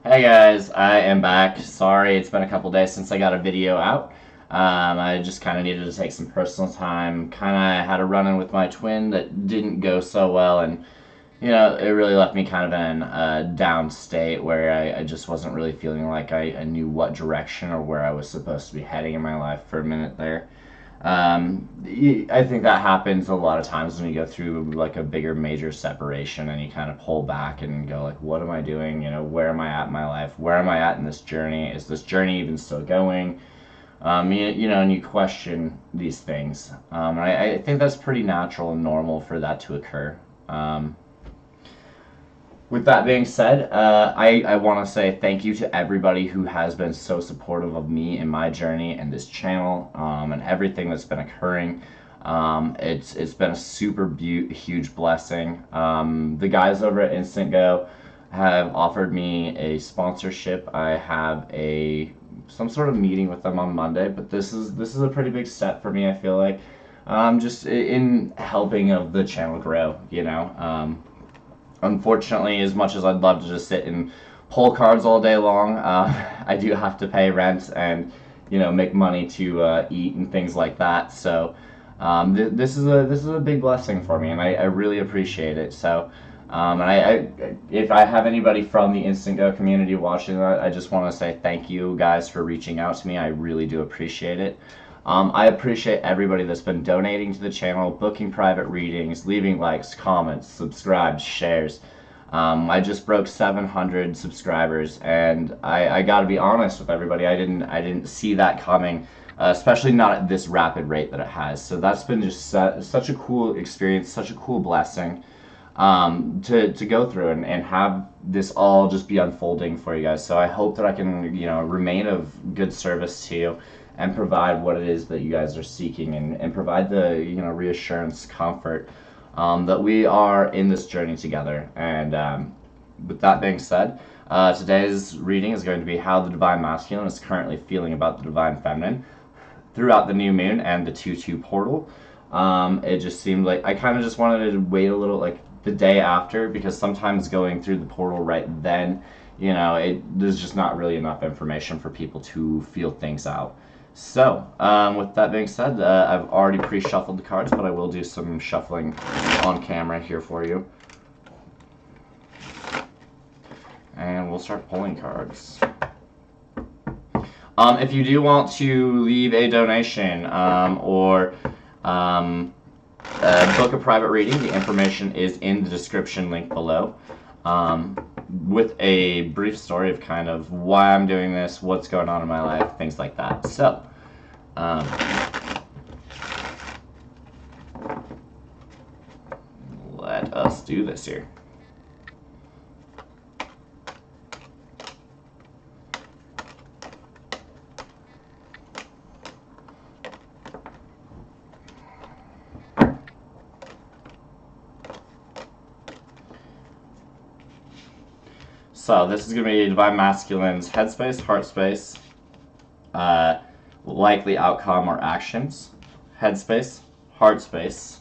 Hey guys, I am back. Sorry, it's been a couple days since I got a video out. I just kind of needed to take some personal time. Kind of had a run-in with my twin that didn't go so well, and it really left me kind of in a down state where I just wasn't really feeling like I knew what direction or where I was supposed to be heading in my life for a minute there. I think that happens a lot of times when you go through like a bigger major separation and you kind of pull back and go like, what am I doing? Where am I at in my life? Where am I at in this journey? Is this journey even still going? And you question these things. And I think that's pretty natural and normal for that to occur. With that being said, I want to say thank you to everybody who has been so supportive of me and my journey and this channel, and everything that's been occurring. It's been a super huge blessing. The guys over at Instant Go have offered me a sponsorship. I have some sort of meeting with them on Monday, but this is a pretty big step for me. I feel like just in helping of the channel grow. Unfortunately, as much as I'd love to just sit and pull cards all day long, I do have to pay rent and make money to eat and things like that. So this is a big blessing for me, and I really appreciate it. So. If I have anybody from the Instant Go community watching that, I just want to say thank you guys for reaching out to me. I really do appreciate it. I appreciate everybody that's been donating to the channel, booking private readings, leaving likes, comments, subscribes, shares. I just broke 700 subscribers, and I got to be honest with everybody. I didn't see that coming, especially not at this rapid rate that it has. So that's been just such a cool experience, such a cool blessing to go through and have this all just be unfolding for you guys. So I hope that I can remain of good service to you and provide what it is that you guys are seeking, and provide the reassurance, comfort that we are in this journey together. And with that being said, today's reading is going to be how the Divine Masculine is currently feeling about the Divine Feminine throughout the new moon and the 2-2 portal. It just seemed like I kind of just wanted to wait a little, like the day after, because sometimes going through the portal right then, there's just not really enough information for people to feel things out. So, with that being said, I've already pre-shuffled the cards, but I will do some shuffling on camera here for you. And we'll start pulling cards. If you do want to leave a donation or book a private reading, the information is in the description link below, with a brief story of kind of why I'm doing this, what's going on in my life, things like that. So, let us do this here. So this is going to be Divine Masculine's headspace, heart space, likely outcome or actions, headspace, heart space,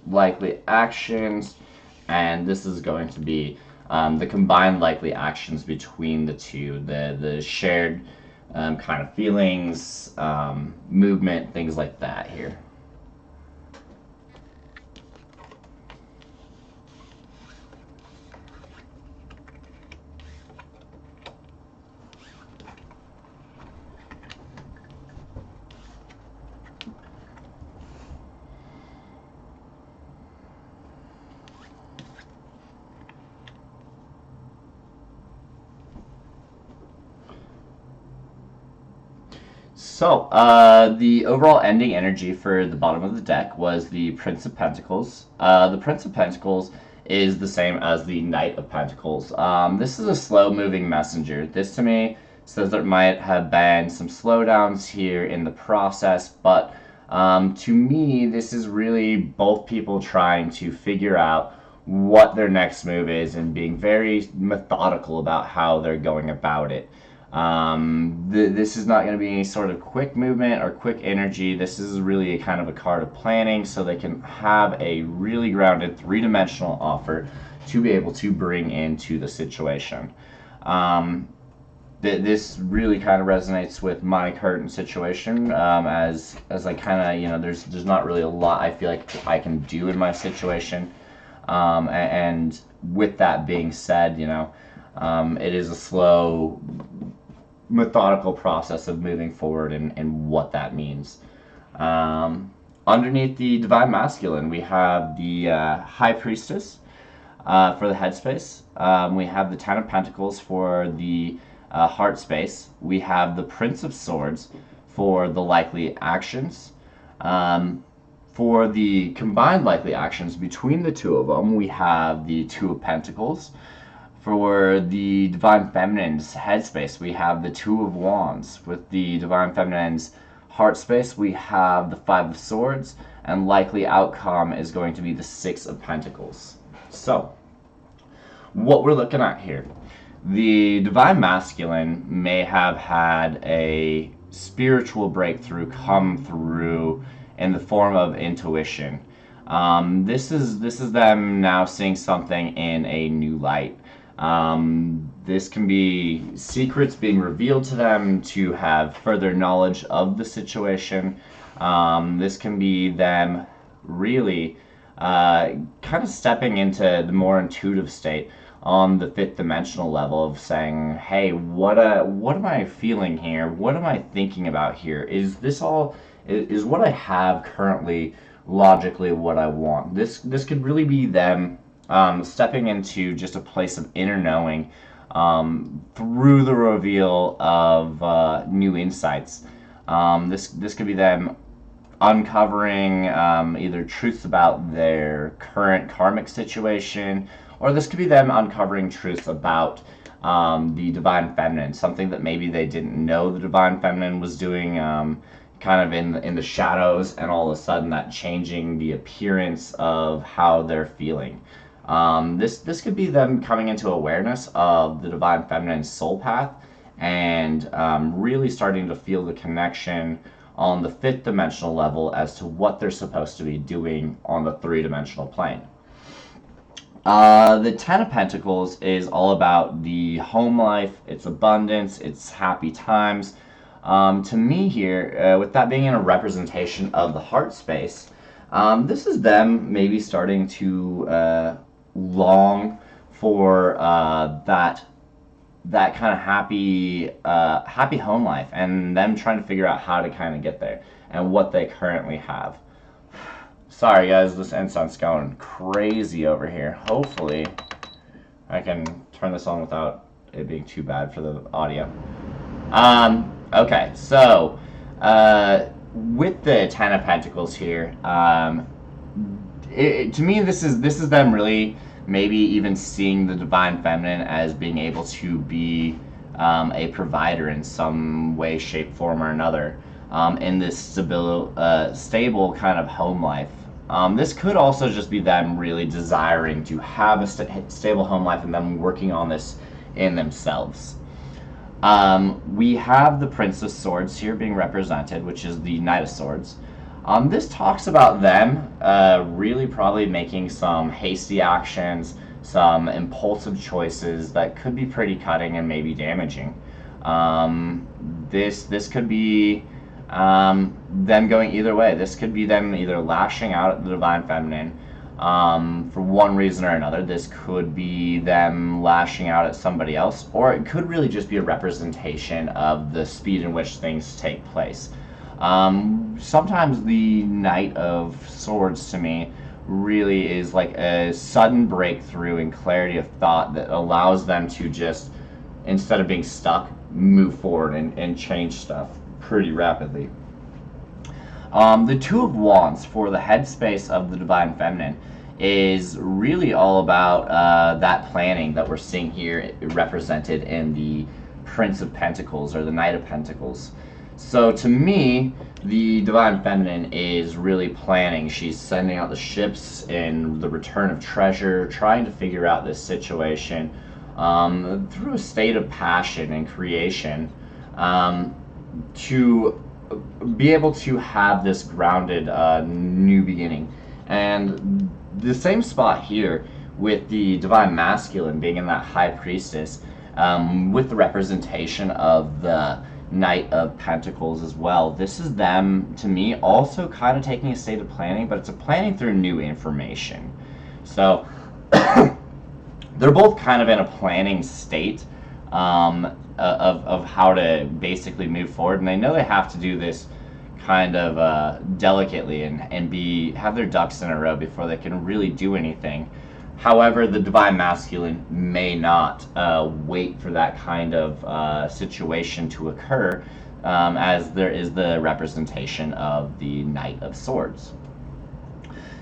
likely actions, and this is going to be the combined likely actions between the two, the shared kind of feelings, movement, things like that here. So, the overall ending energy for the bottom of the deck was the Prince of Pentacles. The Prince of Pentacles is the same as the Knight of Pentacles. This is a slow-moving messenger. This, to me, says there might have been some slowdowns here in the process, but to me, this is really both people trying to figure out what their next move is and being very methodical about how they're going about it. This is not going to be any sort of quick movement or quick energy. This is really a kind of a card of planning, so they can have a really grounded three-dimensional offer to be able to bring into the situation. This really kind of resonates with my current situation, as I kind of, there's not really a lot I feel like I can do in my situation. And with that being said, it is a slow, methodical process of moving forward, and what that means. Underneath the Divine Masculine, we have the High Priestess for the headspace. We have the Ten of Pentacles for the heart space. We have the Prince of Swords for the likely actions. For the combined likely actions between the two of them, we have the Two of Pentacles. For the Divine Feminine's headspace, we have the Two of Wands. With the Divine Feminine's heart space, we have the Five of Swords, and likely outcome is going to be the Six of Pentacles. So, what we're looking at here, the Divine Masculine may have had a spiritual breakthrough come through in the form of intuition. This is them now seeing something in a new light. This can be secrets being revealed to them to have further knowledge of the situation. This can be them really kind of stepping into the more intuitive state on the fifth dimensional level of saying, hey, what am I feeling here? What am I thinking about here? Is what I have currently logically what I want? This could really be them stepping into just a place of inner knowing through the reveal of new insights. This could be them uncovering either truths about their current karmic situation, or this could be them uncovering truths about the Divine Feminine, something that maybe they didn't know the Divine Feminine was doing, kind of in the shadows, and all of a sudden that changing the appearance of how they're feeling. This could be them coming into awareness of the Divine Feminine's soul path, and really starting to feel the connection on the fifth dimensional level as to what they're supposed to be doing on the three-dimensional plane. The Ten of Pentacles is all about the home life, its abundance, its happy times. To me here, with that being in a representation of the heart space, this is them maybe starting to long for that kind of happy home life, and them trying to figure out how to kind of get there and what they currently have. Sorry guys, this incense going crazy over here. Hopefully I can turn this on without it being too bad for the audio. Okay, so with the Ten of Pentacles here, to me this is them really maybe even seeing the Divine Feminine as being able to be a provider in some way, shape, form, or another in this stable kind of home life. This could also just be them really desiring to have a stable home life, and them working on this in themselves. We have the Prince of Swords here being represented, which is the Knight of Swords. This talks about them really probably making some hasty actions, some impulsive choices that could be pretty cutting and maybe damaging. This could be them going either way. This could be them either lashing out at the Divine Feminine for one reason or another. This could be them lashing out at somebody else, or it could really just be a representation of the speed in which things take place. Sometimes the Knight of Swords to me really is like a sudden breakthrough and clarity of thought that allows them to just, instead of being stuck, move forward and change stuff pretty rapidly. The Two of Wands for the headspace of the Divine Feminine is really all about that planning that we're seeing here represented in the Prince of Pentacles or the Knight of Pentacles. So to me, the Divine Feminine is really planning. She's sending out the ships in the return of treasure, trying to figure out this situation, through a state of passion and creation, to be able to have this grounded new beginning. And the same spot here with the divine masculine being in that high priestess, with the representation of the Knight of Pentacles as well. This is them, to me, also kind of taking a state of planning, but it's a planning through new information. So they're both kind of in a planning state, of how to basically move forward, and they know they have to do this kind of delicately and have their ducks in a row before they can really do anything. However, the divine masculine may not wait for that kind of situation to occur, as there is the representation of the Knight of Swords.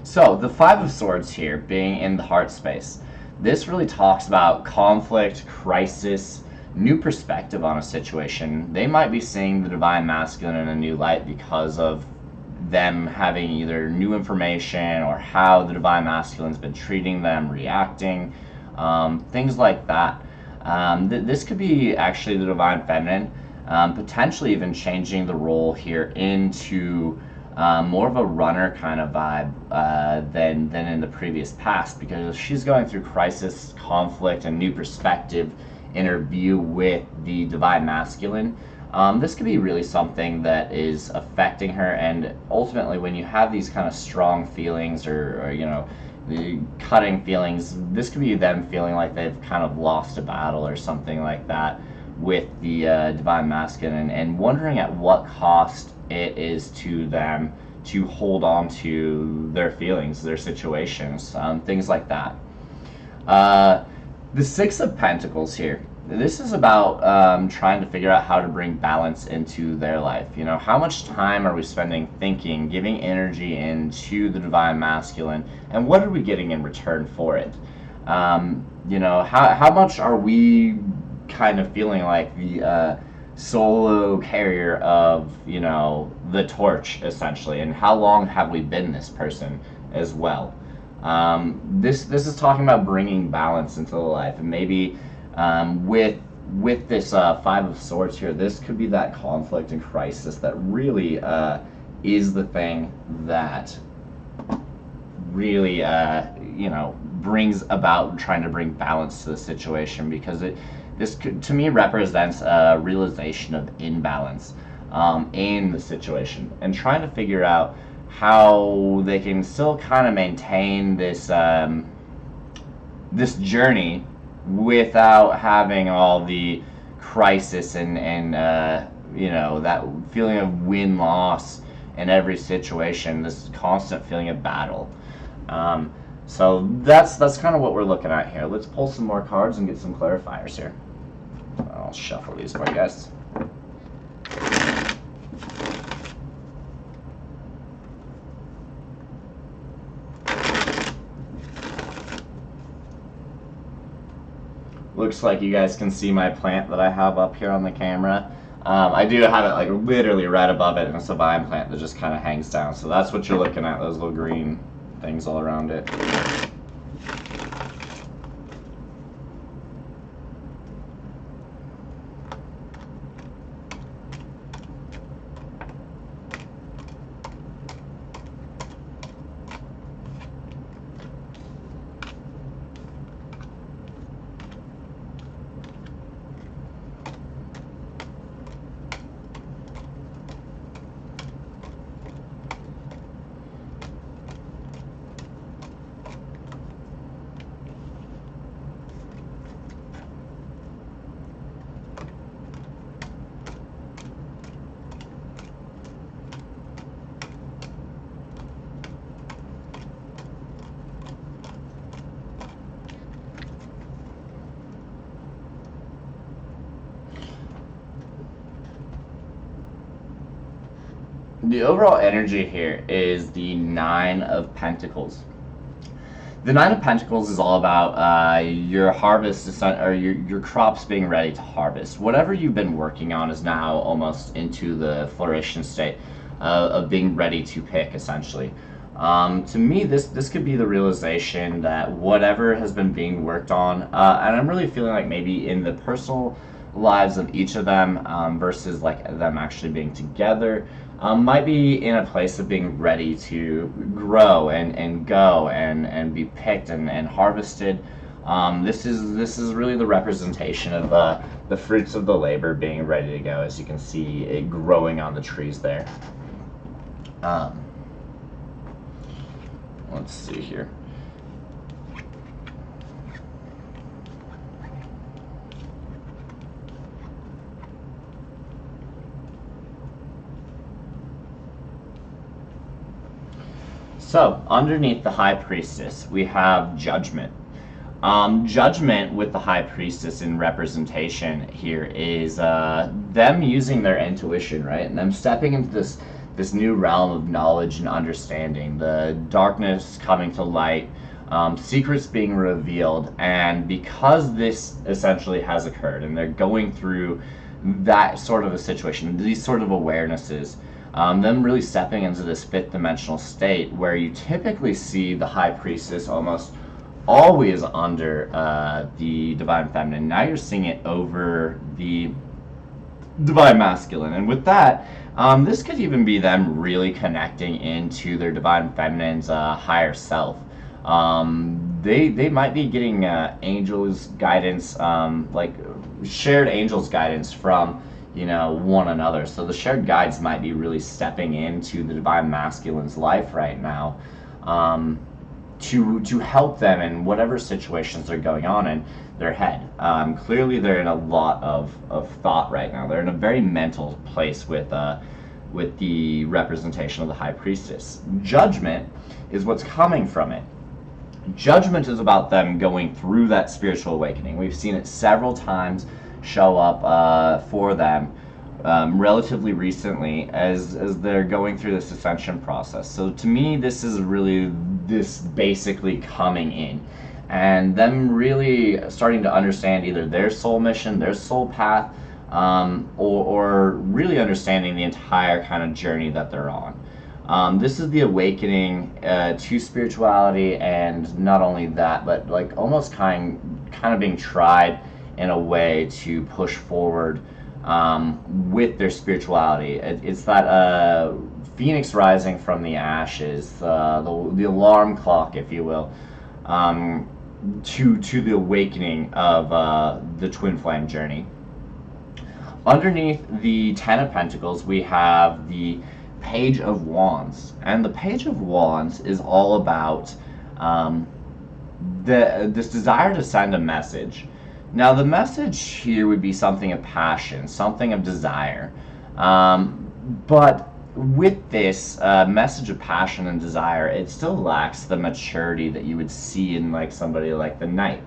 So the Five of Swords here being in the heart space, this really talks about conflict, crisis, new perspective on a situation. They might be seeing the divine masculine in a new light because of them having either new information or how the divine masculine's been treating them, reacting, things like that. This could be actually the divine feminine, potentially even changing the role here into more of a runner kind of vibe than in the previous past, because she's going through crisis, conflict, and new perspective in her view with the divine masculine. This could be really something that is affecting her, and ultimately when you have these kind of strong feelings or you know, the cutting feelings, this could be them feeling like they've kind of lost a battle or something like that with the divine masculine, and wondering at what cost it is to them to hold on to their feelings, their situations, things like that. The Six of Pentacles here, this is about trying to figure out how to bring balance into their life. You know, how much time are we spending thinking, giving energy into the divine masculine, and what are we getting in return for it? You know, how much are we kind of feeling like the solo carrier of, you know, the torch, essentially, and how long have we been this person as well? This is talking about bringing balance into the life, and maybe with this Five of Swords here, this could be that conflict and crisis that really is the thing that really you know, brings about trying to bring balance to the situation, because this could, to me, represents a realization of imbalance in the situation, and trying to figure out how they can still kind of maintain this this journey without having all the crisis and you know, that feeling of win-loss in every situation, this constant feeling of battle. So that's kind of what we're looking at here. Let's pull some more cards and get some clarifiers here. I'll shuffle these for you guys. Looks like you guys can see my plant that I have up here on the camera. I do have it like literally right above it, and it's a vine plant that just kind of hangs down. So that's what you're looking at, those little green things all around it. The overall energy here is the Nine of Pentacles. The Nine of Pentacles is all about your harvest, or your crops being ready to harvest. Whatever you've been working on is now almost into the flourishing state of being ready to pick, essentially. To me, this could be the realization that whatever has been being worked on, and I'm really feeling like maybe in the personal lives of each of them, versus like them actually being together, might be in a place of being ready to grow and go and be picked and harvested. This is really the representation of the fruits of the labor being ready to go, as you can see it growing on the trees there. Um, let's see here. So, underneath the high priestess, we have judgment. Judgment with the high priestess in representation here is them using their intuition, right? And them stepping into this new realm of knowledge and understanding, the darkness coming to light, secrets being revealed, and because this essentially has occurred and they're going through that sort of a situation, these sort of awarenesses, them really stepping into this fifth dimensional state where you typically see the high priestess almost always under the divine feminine. Now you're seeing it over the divine masculine, and with that, this could even be them really connecting into their divine feminine's higher self. They might be getting angels guidance, like shared angels guidance from one another. So the shared guides might be really stepping into the divine masculine's life right now, to help them in whatever situations are going on in their head. Clearly, they're in a lot of thought right now. They're in a very mental place with the representation of the high priestess. Judgment is what's coming from it. Judgment is about them going through that spiritual awakening. We've seen it several times show up for them relatively recently as they're going through this ascension process. So to me, this is really this basically coming in and them really starting to understand either their soul mission, their soul path, or really understanding the entire kind of journey that they're on. This is the awakening to spirituality, and not only that, but like almost kind of being tried in a way to push forward with their spirituality. It's that phoenix rising from the ashes, the alarm clock, if you will, to the awakening of the twin flame journey. Underneath the Ten of Pentacles, we have the Page of Wands, and the Page of Wands is all about this desire to send a message. Now, the message here would be something of passion, something of desire, but with this message of passion and desire, it still lacks the maturity that you would see in like somebody like the Knight.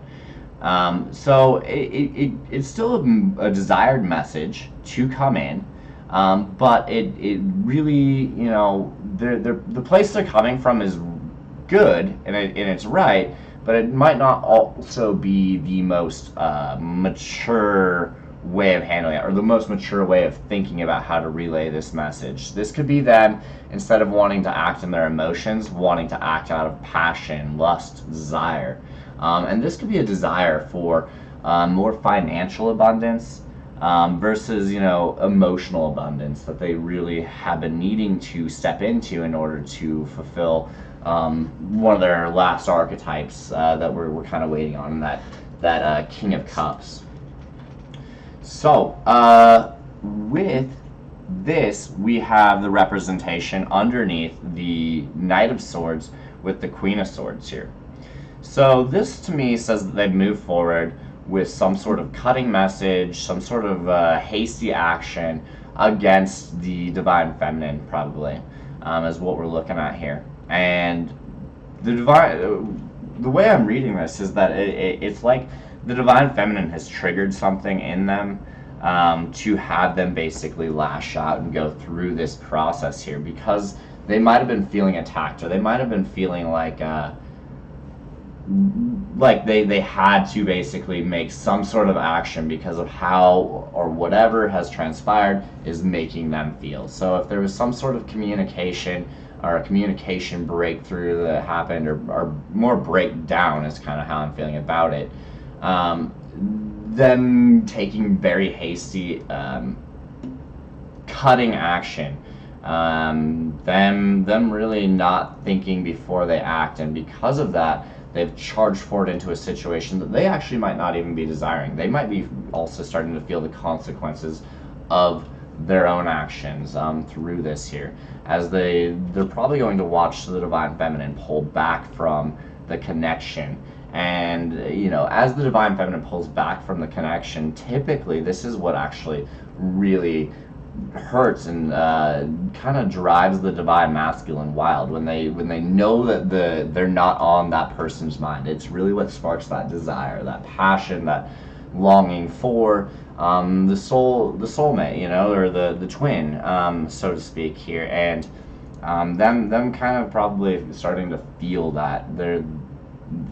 So it's still a desired message to come in, but it really, the place they're coming from is good and it's right, but it might not also be the most mature way of handling it, or the most mature way of thinking about how to relay this message. This could be them, instead of wanting to act in their emotions, wanting to act out of passion, lust, desire. And this could be a desire for more financial abundance versus, emotional abundance that they really have been needing to step into in order to fulfill one of their last archetypes that we're kind of waiting on, that King of Cups. So, with this, we have the representation underneath the Knight of Swords with the Queen of Swords here. So this to me says that they've moved forward with some sort of cutting message, some sort of hasty action against the Divine Feminine, probably, is what we're looking at here. And the way I'm reading this is that it's like the Divine Feminine has triggered something in them to have them basically lash out and go through this process here, because they might have been feeling attacked, or they might have been feeling like they had to basically make some sort of action because of how or whatever has transpired is making them feel. So if there was some sort of communication or a communication breakthrough that happened, or more breakdown is kind of how I'm feeling about it. Them taking very hasty, cutting action, them really not thinking before they act, and because of that, they've charged forward into a situation that they actually might not even be desiring. They might be also starting to feel the consequences of their own actions through this here, as they're probably going to watch the Divine Feminine pull back from the connection. And as the Divine Feminine pulls back from the connection, typically this is what actually really hurts and kind of drives the Divine Masculine wild, when they know that they're not on that person's mind. It's really what sparks that desire, that passion, that longing for the soulmate, or the twin, so to speak here, and them kind of probably starting to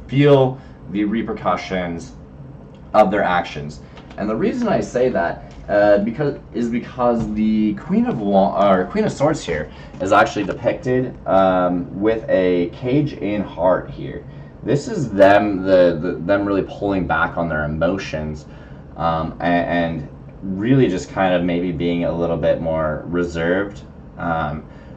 feel the repercussions of their actions. And the reason I say that because the Queen of Swords here is actually depicted with a cage in heart here. This is them them really pulling back on their emotions, and really just kind of maybe being a little bit more reserved,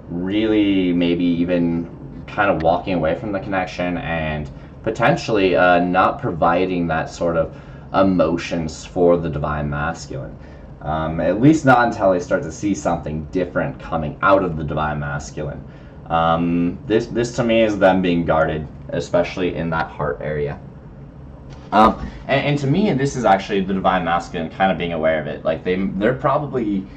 really maybe even kind of walking away from the connection, and potentially not providing that sort of emotions for the Divine Masculine. At least not until they start to see something different coming out of the Divine Masculine. This to me is them being guarded, especially in that heart area. And to me, this is actually the Divine Masculine kind of being aware of it. Like they're probably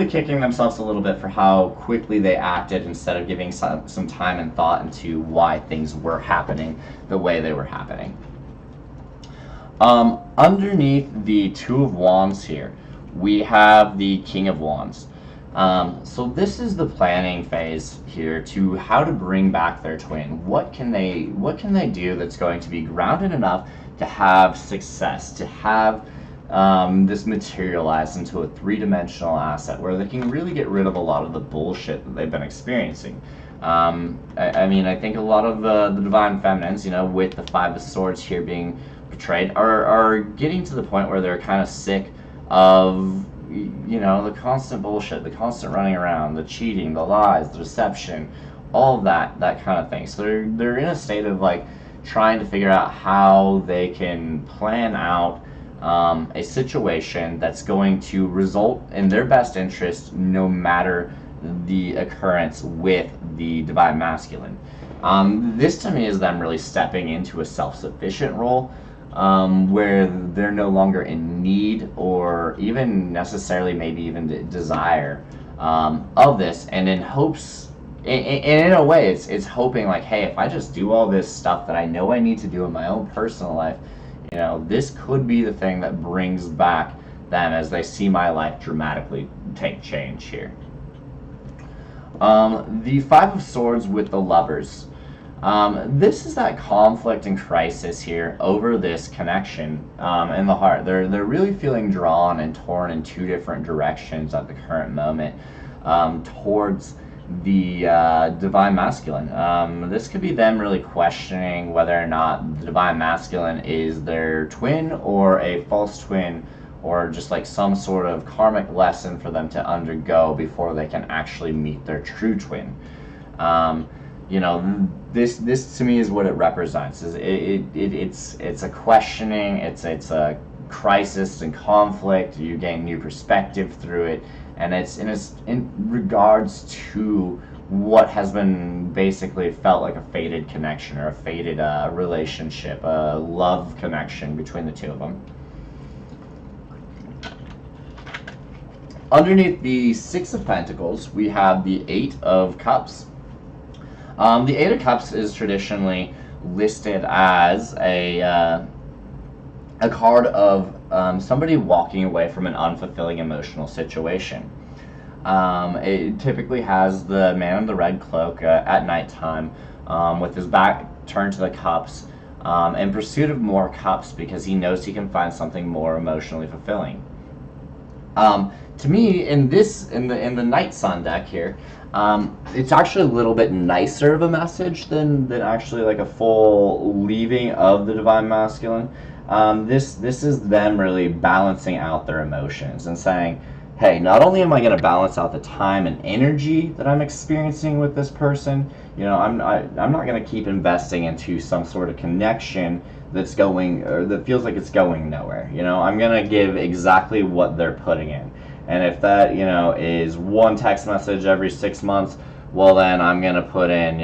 kicking themselves a little bit for how quickly they acted, instead of giving some time and thought into why things were happening the way they were happening. Underneath the Two of Wands here, we have the King of Wands. So this is the planning phase here to how to bring back their twin. What can they do that's going to be grounded enough to have success, to have this materialize into a three-dimensional asset where they can really get rid of a lot of the bullshit that they've been experiencing. I think a lot of the Divine Feminines, with the Five of Swords here being portrayed, are getting to the point where they're kind of sick of the constant bullshit, the constant running around, the cheating, the lies, the deception, all of that kind of thing. So they're in a state of trying to figure out how they can plan out a situation that's going to result in their best interest, no matter the occurrence with the Divine Masculine. This to me is them really stepping into a self-sufficient role, where they're no longer in need, or even necessarily maybe even desire of this, and in hopes, in a way, it's hoping hey, if I just do all this stuff that I know I need to do in my own personal life, this could be the thing that brings back them as they see my life dramatically take change here. The Five of Swords with the Lovers. This is that conflict and crisis here over this connection in the heart. They're really feeling drawn and torn in two different directions at the current moment towards the Divine Masculine. This could be them really questioning whether or not the Divine Masculine is their twin, or a false twin, or just some sort of karmic lesson for them to undergo before they can actually meet their true twin. This to me is what it represents. It's a questioning, it's a crisis and conflict. You gain new perspective through it, and it's in regards to what has been basically felt like a fated connection, or a fated relationship, a love connection between the two of them. Underneath the Six of Pentacles, we have the Eight of Cups. The Eight of Cups is traditionally listed as a card of somebody walking away from an unfulfilling emotional situation. It typically has the man in the red cloak at nighttime, with his back turned to the cups, in pursuit of more cups, because he knows he can find something more emotionally fulfilling. to me, in the Night Sun deck here, it's actually a little bit nicer of a message than actually like a full leaving of the divine masculine. This is them really balancing out their emotions and saying, hey, not only am I going to balance out the time and energy that I'm experiencing with this person, I'm not going to keep investing into some sort of connection that's going, or that feels like it's going nowhere. I'm going to give exactly what they're putting in. And if that, is one text message every 6 months, well, then I'm going to put in,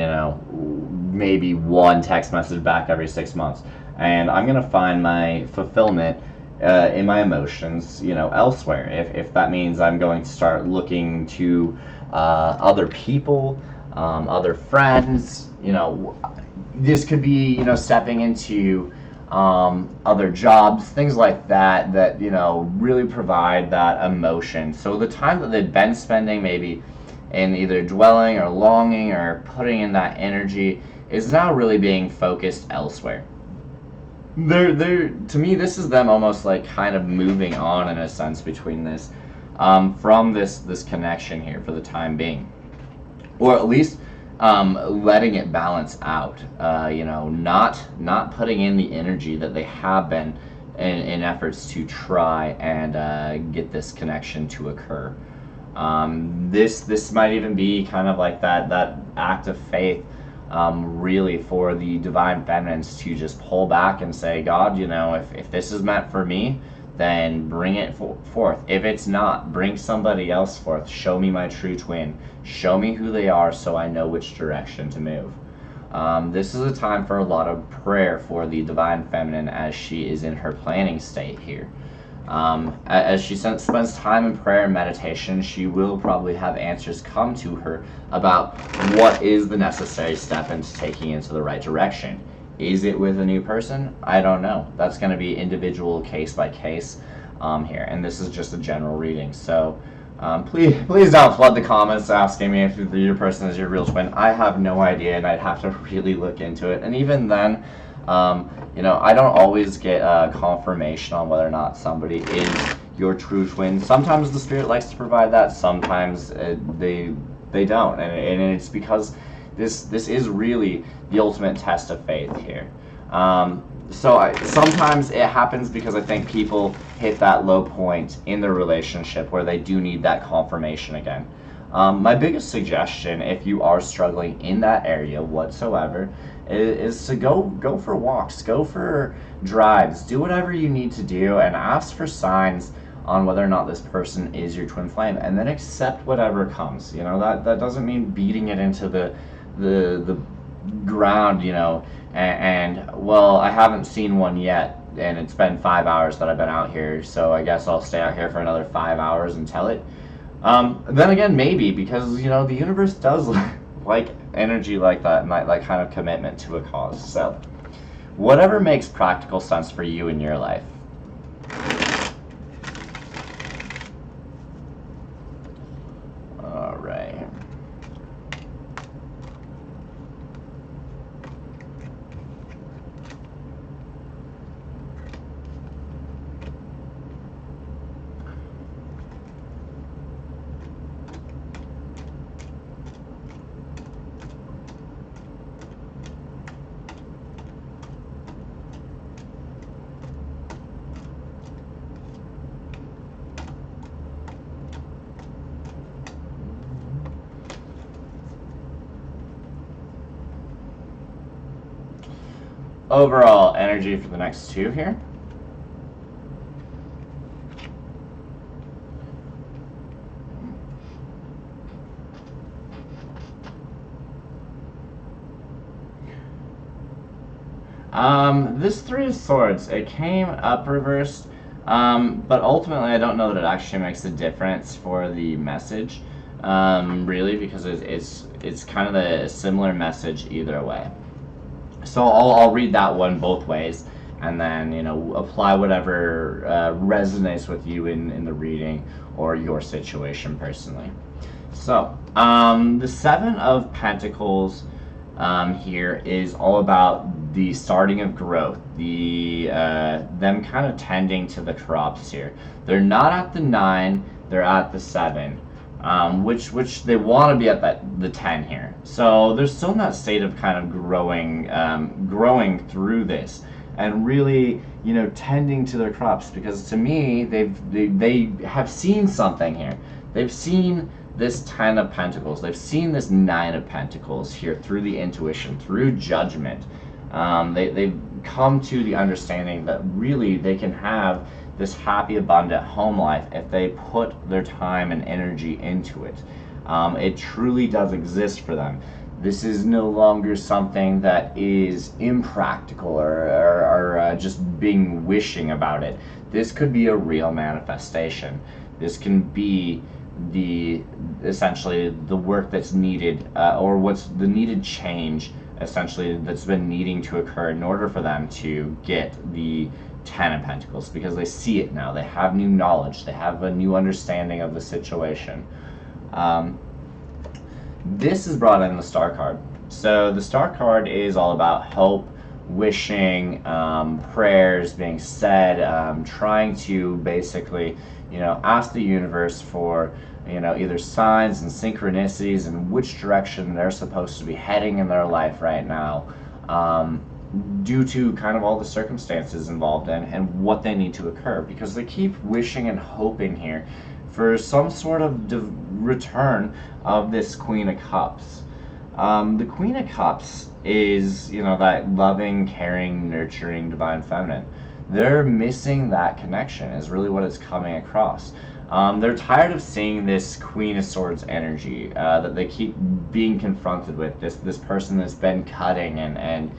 maybe one text message back every 6 months. And I'm going to find my fulfillment in my emotions, elsewhere. If that means I'm going to start looking to other people, other friends, this could be, stepping into other jobs, things like that, really provide that emotion. So the time that they've been spending maybe in either dwelling or longing or putting in that energy is now really being focused elsewhere. To me, this is them almost like kind of moving on in a sense between this, from this connection here for the time being, or at least letting it balance out. Not putting in the energy that they have been in efforts to try and get this connection to occur. This might even be kind of like that act of faith. Really for the divine feminines to just pull back and say, God, if this is meant for me, then bring it forth. If it's not, bring somebody else forth. Show me my true twin. Show me who they are so I know which direction to move. This is a time for a lot of prayer for the divine feminine as she is in her planning state here. As she spends time in prayer and meditation, she will probably have answers come to her about what is the necessary step into taking into the right direction. Is it with a new person? I don't know. That's going to be individual, case by case here, and this is just a general reading. So please don't flood the comments asking me if your person is your real twin. I have no idea, and I'd have to really look into it. And even then, I don't always get confirmation on whether or not somebody is your true twin. Sometimes the spirit likes to provide that. Sometimes they don't, and it's because this is really the ultimate test of faith here. Sometimes it happens because I think people hit that low point in their relationship where they do need that confirmation again. My biggest suggestion, if you are struggling in that area whatsoever, is to go for walks, go for drives, do whatever you need to do, and ask for signs on whether or not this person is your twin flame, and then accept whatever comes. That doesn't mean beating it into the ground, and well, I haven't seen one yet, and it's been 5 hours that I've been out here, so I guess I'll stay out here for another 5 hours and tell it. Then again, maybe, because the universe does like energy like that, and that kind of commitment to a cause. So whatever makes practical sense for you in your life. All right. Overall energy for the next two here. This Three of Swords, it came up reversed, but ultimately I don't know that it actually makes a difference for the message, really, because it's kind of a similar message either way. So I'll read that one both ways, and then apply whatever resonates with you in the reading or your situation personally. So the Seven of Pentacles here is all about the starting of growth, them kind of tending to the crops here. They're not at the 9, they're at the 7, which they want to be at the 10 here. So they're still in that state of kind of growing through this, and really, tending to their crops, because to me, they have seen something here. They've seen this 10 of Pentacles. They've seen this 9 of Pentacles here through the intuition, through judgment. They've come to the understanding that really they can have this happy, abundant home life if they put their time and energy into it. It truly does exist for them. This is no longer something that is impractical or just being wishing about it. This could be a real manifestation. This can be essentially the work that's needed, or what's the needed change essentially that's been needing to occur in order for them to get the 10 of Pentacles, because they see it now. They have new knowledge. They have a new understanding of the situation. This is brought in the Star card. So the Star card is all about hope, wishing, prayers being said, trying to basically, ask the universe for, either signs and synchronicities and which direction they're supposed to be heading in their life right now, due to kind of all the circumstances involved and what they need to occur, because they keep wishing and hoping here for some sort of return of this Queen of Cups. The Queen of Cups is, that loving, caring, nurturing, divine feminine. They're missing that connection is really what it's coming across. They're tired of seeing this Queen of Swords energy that they keep being confronted with, this person that's been cutting and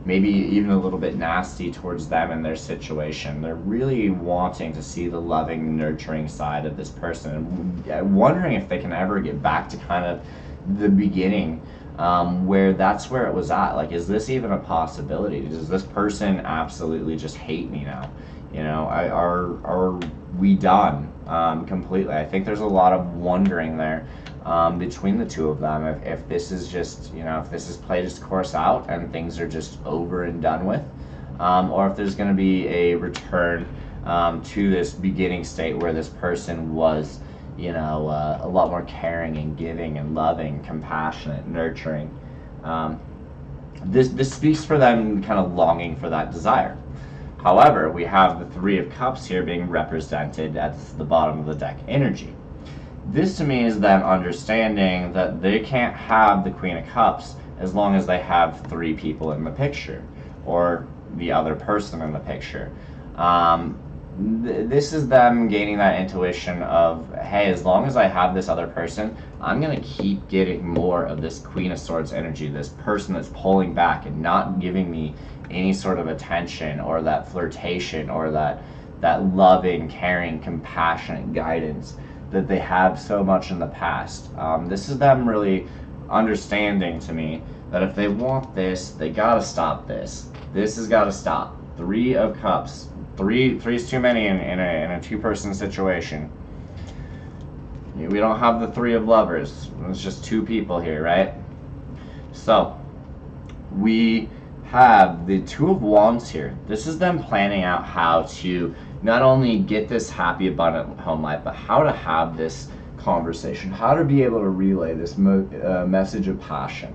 maybe even a little bit nasty towards them and their situation. They're really wanting to see the loving, nurturing side of this person, and wondering if they can ever get back to kind of the beginning, where that's where it was at. Like, is this even a possibility? Does this person absolutely just hate me now? Are we done completely? I think there's a lot of wondering there between the two of them, if this is just, if this is played its course out and things are just over and done with, or if there's going to be a return to this beginning state where this person was, a lot more caring and giving and loving, compassionate, nurturing. This speaks for them kind of longing for that desire. However, we have the 3 of Cups here being represented at the bottom of the deck energy. This to me is them understanding that they can't have the Queen of Cups as long as they have 3 people in the picture, or the other person in the picture. This is them gaining that intuition of, hey, as long as I have this other person, I'm going to keep getting more of this Queen of Swords energy, this person that's pulling back and not giving me any sort of attention or that flirtation or that loving, caring, compassionate guidance that they have so much in the past. This is them really understanding to me that if they want this, they gotta stop this. This has gotta stop. 3 of Cups. Three is too many in a 2-person situation. We don't have the 3 of Lovers. It's just 2 people here, right? So we have the 2 of Wands here. This is them planning out how to not only get this happy, abundant home life, but how to have this conversation, how to be able to relay this message of passion.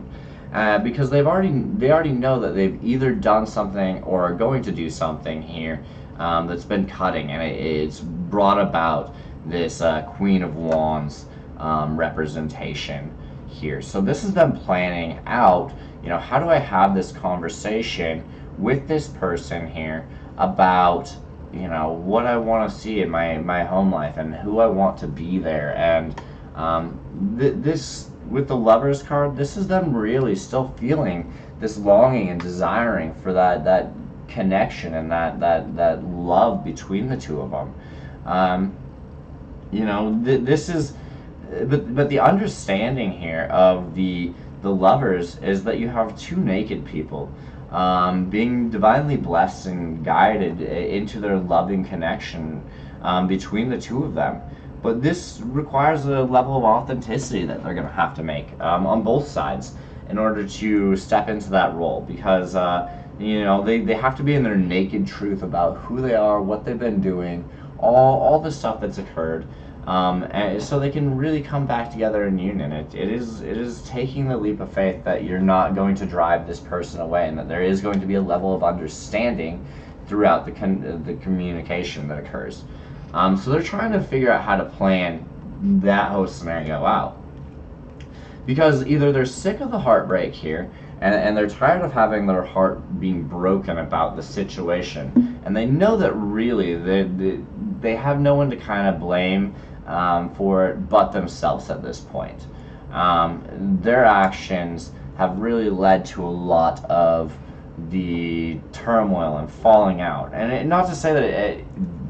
Because they already know that they've either done something or are going to do something here that's been cutting, and it's brought about this Queen of Wands representation here. So this is them planning out, how do I have this conversation with this person here about, what I want to see in my home life and who I want to be there. And this, with the Lovers card, this is them really still feeling this longing and desiring for that connection and that love between the 2 of them. This is, but the understanding here of the Lovers is that you have 2 naked people being divinely blessed and guided into their loving connection between the 2 of them. But this requires a level of authenticity that they're going to have to make on both sides in order to step into that role, because they have to be in their naked truth about who they are, what they've been doing, all the stuff that's occurred, and so they can really come back together in union. It is taking the leap of faith that you're not going to drive this person away, and that there is going to be a level of understanding throughout the communication that occurs. So they're trying to figure out how to plan that whole scenario out, because either they're sick of the heartbreak here, and they're tired of having their heart being broken about the situation, and they know that really they have no one to kind of blame for it but themselves at this point. Their actions have really led to a lot of the turmoil and falling out, and not to say that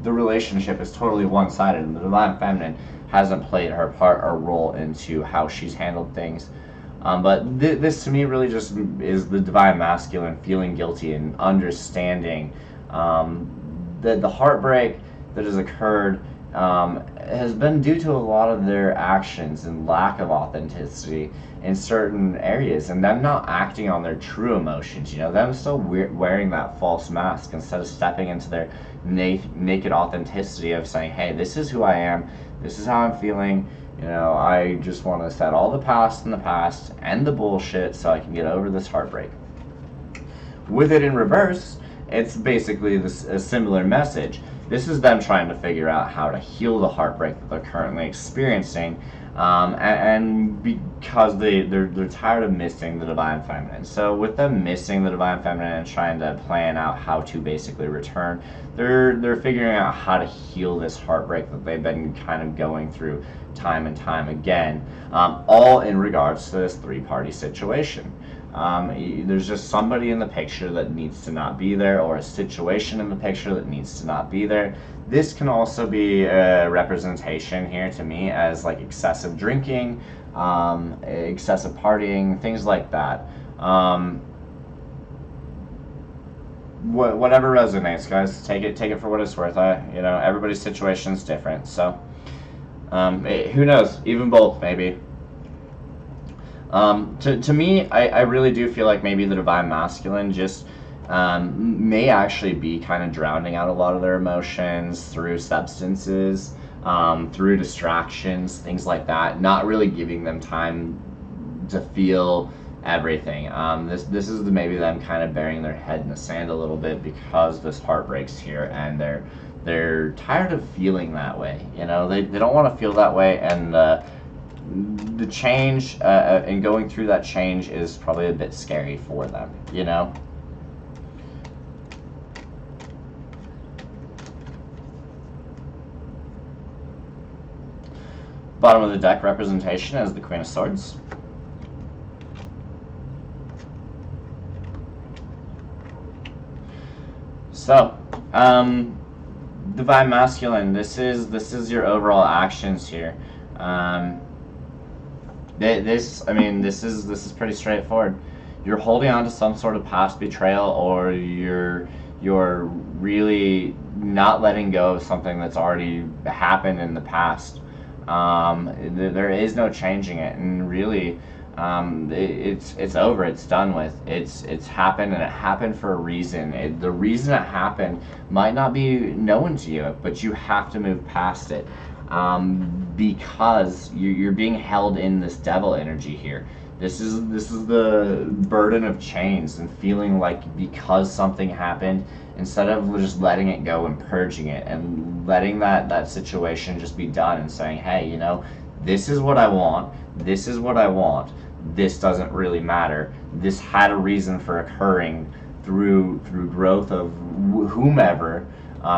the relationship is totally one-sided, and the divine feminine hasn't played her part or role into how she's handled things. But this to me really just is the divine masculine feeling guilty and understanding that the heartbreak that has occurred has been due to a lot of their actions and lack of authenticity in certain areas, and them not acting on their true emotions. Them still wearing that false mask instead of stepping into their naked authenticity of saying, hey, this is who I am, this is how I'm feeling. I just want to set all the past in the past, end the bullshit so I can get over this heartbreak. With it in reverse, it's basically a similar message. This is them trying to figure out how to heal the heartbreak that they're currently experiencing, and because they're tired of missing the divine feminine. So with them missing the divine feminine and trying to plan out how to basically return, they're figuring out how to heal this heartbreak that they've been kind of going through time and time again, all in regards to this three-party situation. There's just somebody in the picture that needs to not be there, or a situation in the picture that needs to not be there. This can also be a representation here to me as like excessive drinking, excessive partying, things like that. Whatever resonates, guys. Take it for what it's worth. Everybody's situation is different, so who knows? Even both, maybe. To me, I really do feel like maybe the divine masculine just may actually be kind of drowning out a lot of their emotions through substances, through distractions, things like that, not really giving them time to feel everything. This is maybe them kind of burying their head in the sand a little bit because this heartbreak's here, and they're tired of feeling that way. They don't want to feel that way, and the change and going through that change is probably a bit scary for them. Bottom of the deck representation is the Queen of Swords. So, divine masculine, this is your overall actions here. This is pretty straightforward. You're holding on to some sort of past betrayal, or you're really not letting go of something that's already happened in the past. There is no changing it, and really, it's over. It's done with. It's happened, and it happened for a reason. The reason it happened might not be known to you, but you have to move past it. Because you're being held in this devil energy here. This is the burden of chains, and feeling like because something happened, instead of just letting it go and purging it and letting that situation just be done and saying, hey, this is what I want, this is what I want, this doesn't really matter, this had a reason for occurring through growth of whomever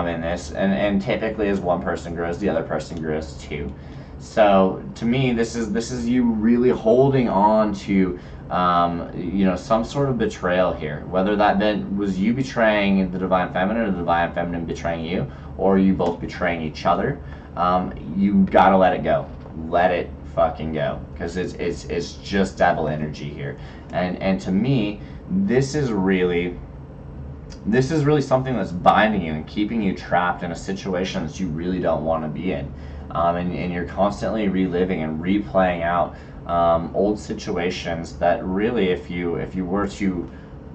in this, and typically as one person grows, the other person grows too. So to me, this is you really holding on to some sort of betrayal here, whether that was you betraying the divine feminine or the divine feminine betraying you, or you both betraying each other. You gotta let it go. Let it fucking go, because it's just devil energy here. And to me, this is really something that's binding you and keeping you trapped in a situation that you really don't want to be in. And you're constantly reliving and replaying out old situations that really, if you were to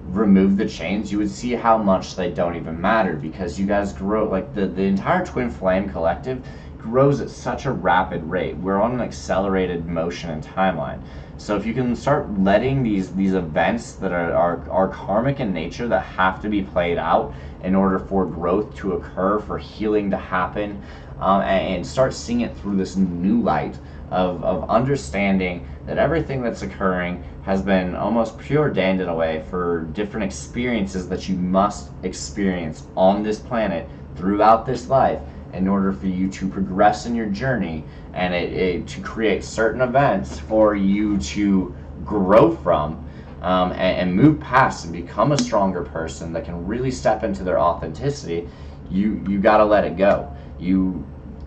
remove the chains, you would see how much they don't even matter, because you guys grow, like the entire Twin Flame collective grows at such a rapid rate. We're on an accelerated motion and timeline. So if you can start letting these events that are karmic in nature, that have to be played out in order for growth to occur, for healing to happen, and start seeing it through this new light of understanding that everything that's occurring has been almost preordained in a way for different experiences that you must experience on this planet throughout this life, in order for you to progress in your journey, and to create certain events for you to grow from, and move past and become a stronger person that can really step into their authenticity. You got to let it go.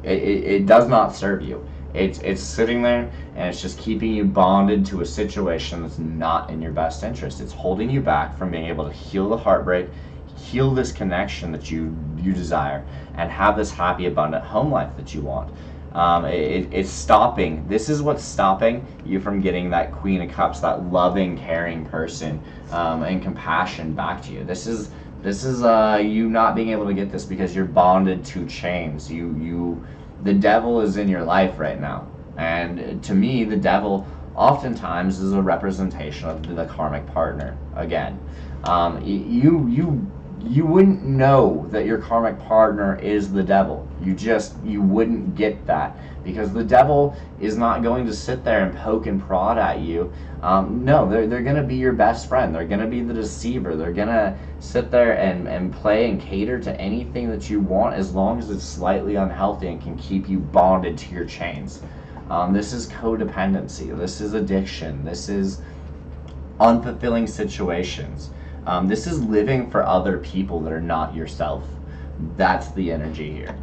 It does not serve you. It's sitting there, and it's just keeping you bonded to a situation that's not in your best interest. It's holding you back from being able to heal the heartbreak, heal this connection that you desire, and have this happy, abundant home life that you want. It's stopping. This is what's stopping you from getting that Queen of Cups, that loving, caring person, and compassion back to you. This is you not being able to get this because you're bonded to chains. The devil is in your life right now, and to me, the devil oftentimes is a representation of the karmic partner. Again, you wouldn't know that your karmic partner is the devil. You wouldn't get that, because the devil is not going to sit there and poke and prod at you. No, they're going to be your best friend. They're going to be the deceiver. They're going to sit there and play and cater to anything that you want, as long as it's slightly unhealthy and can keep you bonded to your chains. This is codependency. This is addiction. This is unfulfilling situations. This is living for other people that are not yourself. That's the energy here.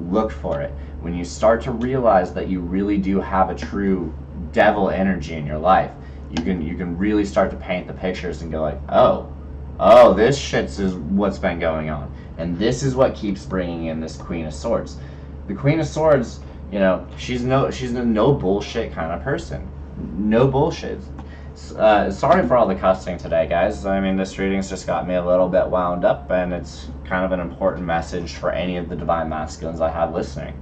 Look for it. When you start to realize that you really do have a true devil energy in your life, you can really start to paint the pictures and go like, oh, this shit's is what's been going on, and this is what keeps bringing in this Queen of Swords. The Queen of Swords, she's a no bullshit kind of person. No bullshit. Sorry for all the cussing today, guys. I mean, this reading's just got me a little bit wound up, and it's kind of an important message for any of the Divine Masculines I have listening.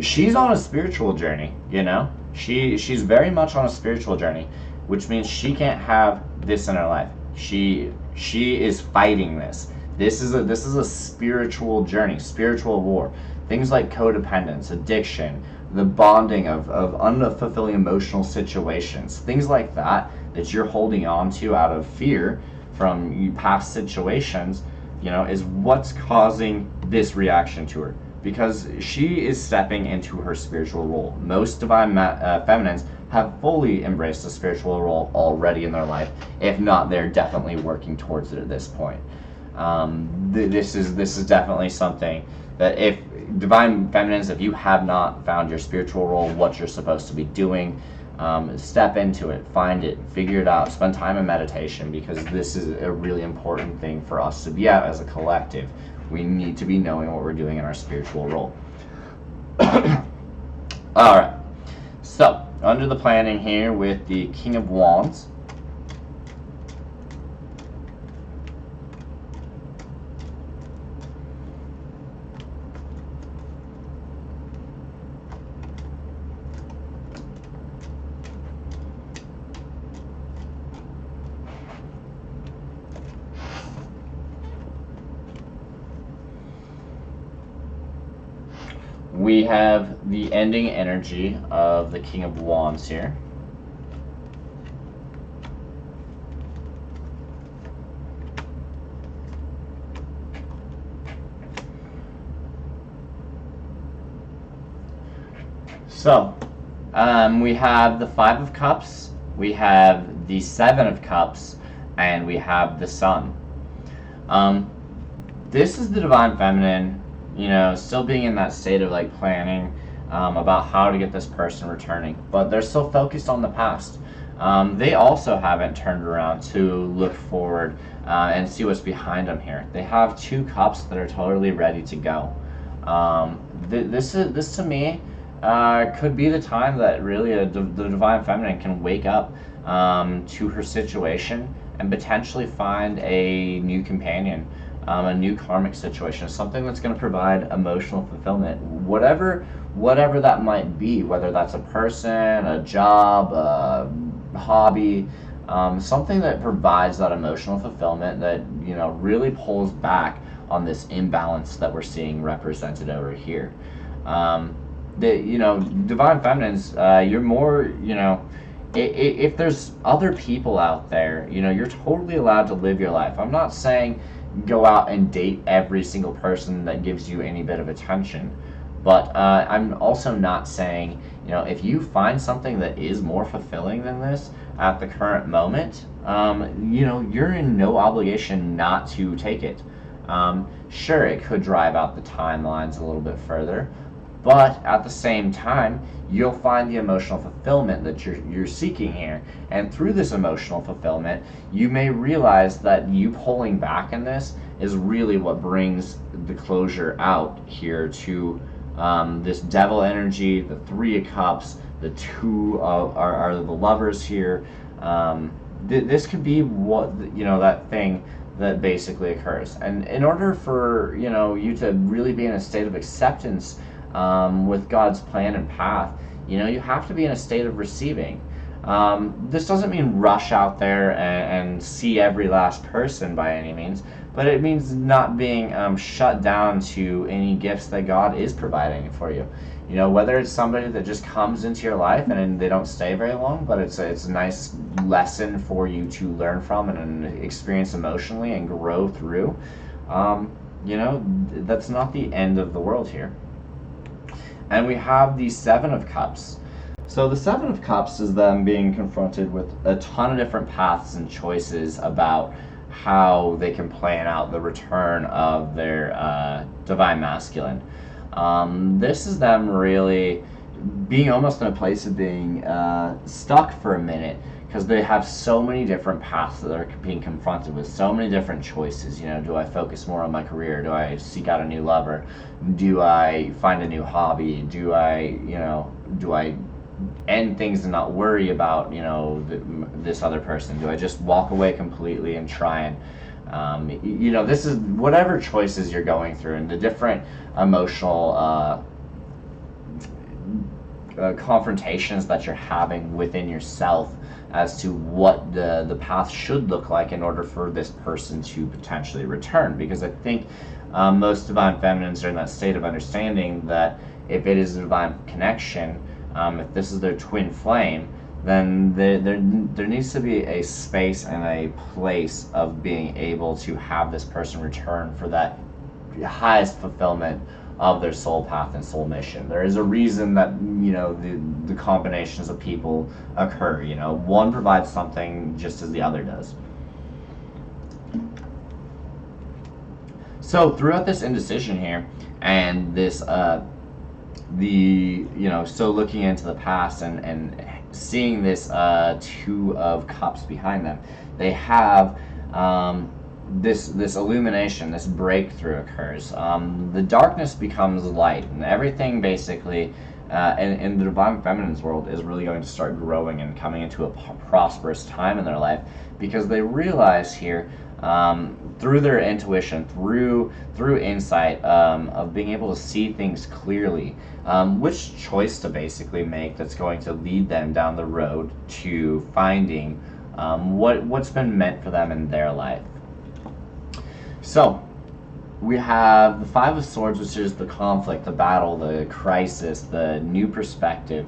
She's on a spiritual journey, She's very much on a spiritual journey, which means she can't have this in her life. She is fighting this. This is a spiritual journey, spiritual war. Things like codependence, addiction, the bonding of unfulfilling emotional situations, things like that you're holding on to out of fear from past situations, is what's causing this reaction to her, because she is stepping into her spiritual role. Most Divine Feminines have fully embraced the spiritual role already in their life. If not, they're definitely working towards it at this point. This is definitely something that, if Divine Feminines, if you have not found your spiritual role, what you're supposed to be doing, step into it, find it, figure it out, spend time in meditation, because this is a really important thing for us to be at as a collective. We need to be knowing what we're doing in our spiritual role. Alright, so under the planning here with the King of Wands, we have the ending energy of the King of Wands here. So, we have the Five of Cups, we have the Seven of Cups, and we have the Sun. This is the Divine Feminine, still being in that state of like planning about how to get this person returning, but they're still focused on the past. They also haven't turned around to look forward and see what's behind them here. They have two cups that are totally ready to go. This to me could be the time that really the divine feminine can wake up to her situation and potentially find a new companion, a new karmic situation, something that's going to provide emotional fulfillment, whatever that might be, whether that's a person, a job, a hobby, something that provides that emotional fulfillment that really pulls back on this imbalance that we're seeing represented over here. The divine feminines, you're more, if there's other people out there, you're totally allowed to live your life. I'm not saying go out and date every single person that gives you any bit of attention, but I'm also not saying, if you find something that is more fulfilling than this at the current moment, you're in no obligation not to take it. Sure, it could drive out the timelines a little bit further, but at the same time, you'll find the emotional fulfillment that you're seeking here. And through this emotional fulfillment, you may realize that you pulling back in this is really what brings the closure out here to this devil energy, the Three of Cups, the two are the lovers here. This could be what that thing that basically occurs. And in order for you to really be in a state of acceptance with God's plan and path, you have to be in a state of receiving. This doesn't mean rush out there and see every last person by any means, but it means not being shut down to any gifts that God is providing for you. Whether it's somebody that just comes into your life and they don't stay very long, but it's a nice lesson for you to learn from and experience emotionally and grow through. That's not the end of the world here. And we have the Seven of Cups. So the Seven of Cups is them being confronted with a ton of different paths and choices about how they can plan out the return of their divine masculine. This is them really being almost in a place of being stuck for a minute, because they have so many different paths that they're being confronted with, so many different choices. Do I focus more on my career? Do I seek out a new lover? Do I find a new hobby? Do I end things and not worry about this other person? Do I just walk away completely and try and this is whatever choices you're going through and the different emotional confrontations that you're having within yourself as to what the path should look like in order for this person to potentially return. Because I think most divine feminines are in that state of understanding that if it is a divine connection, if this is their twin flame, then there needs to be a space and a place of being able to have this person return for that highest fulfillment of their soul path and soul mission. There is a reason that the combinations of people occur. One provides something just as the other does. So throughout this indecision here and this so looking into the past and seeing this Two of Cups behind them, they have this illumination, this breakthrough occurs. The darkness becomes light, and everything basically in the divine feminine's world is really going to start growing and coming into a prosperous time in their life, because they realize here through their intuition, through insight, of being able to see things clearly, which choice to basically make that's going to lead them down the road to finding what's been meant for them in their life. So we have the Five of Swords, which is the conflict, the battle, the crisis, the new perspective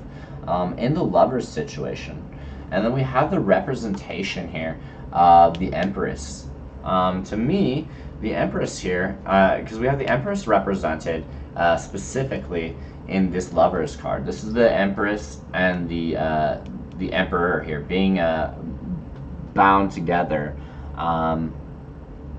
in the lover's situation. And then we have the representation here of the Empress. To me, the Empress here, because we have the Empress represented specifically in this Lover's card. This is the Empress and the Emperor here being bound together,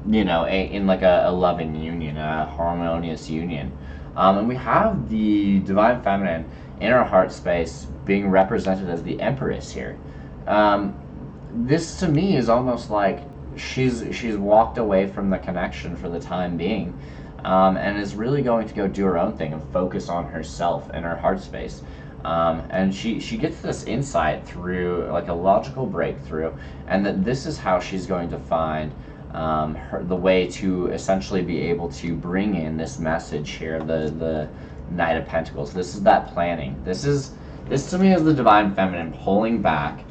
in like a loving union, a harmonious union. And we have the Divine Feminine in our heart space being represented as the Empress here. This to me is almost like she's walked away from the connection for the time being, and is really going to go do her own thing and focus on herself and her heart space. And she gets this insight through like a logical breakthrough, and that this is how she's going to find the way to essentially be able to bring in this message here, the Knight of Pentacles. This is that planning. This to me is the Divine Feminine pulling back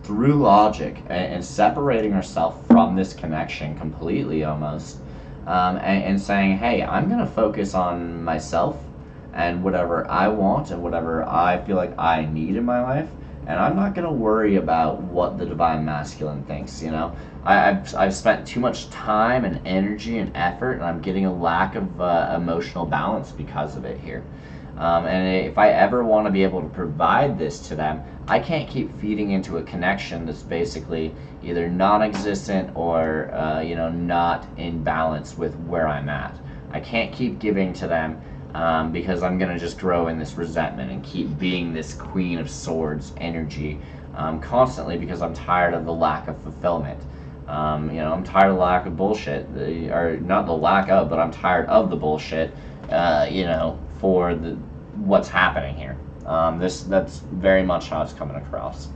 through logic and separating herself from this connection completely almost, and saying, hey, I'm going to focus on myself and whatever I want and whatever I feel like I need in my life, and I'm not going to worry about what the Divine Masculine thinks. You know, I've spent too much time and energy and effort, and I'm getting a lack of emotional balance because of it here. And if I ever want to be able to provide this to them, I can't keep feeding into a connection that's basically either non-existent or not in balance with where I'm at. I can't keep giving to them because I'm going to just grow in this resentment and keep being this Queen of Swords energy constantly, because I'm tired of the lack of fulfillment. I'm tired of the lack of bullshit, or not the lack of, but I'm tired of the bullshit, for what's happening here. That's very much how it's coming across.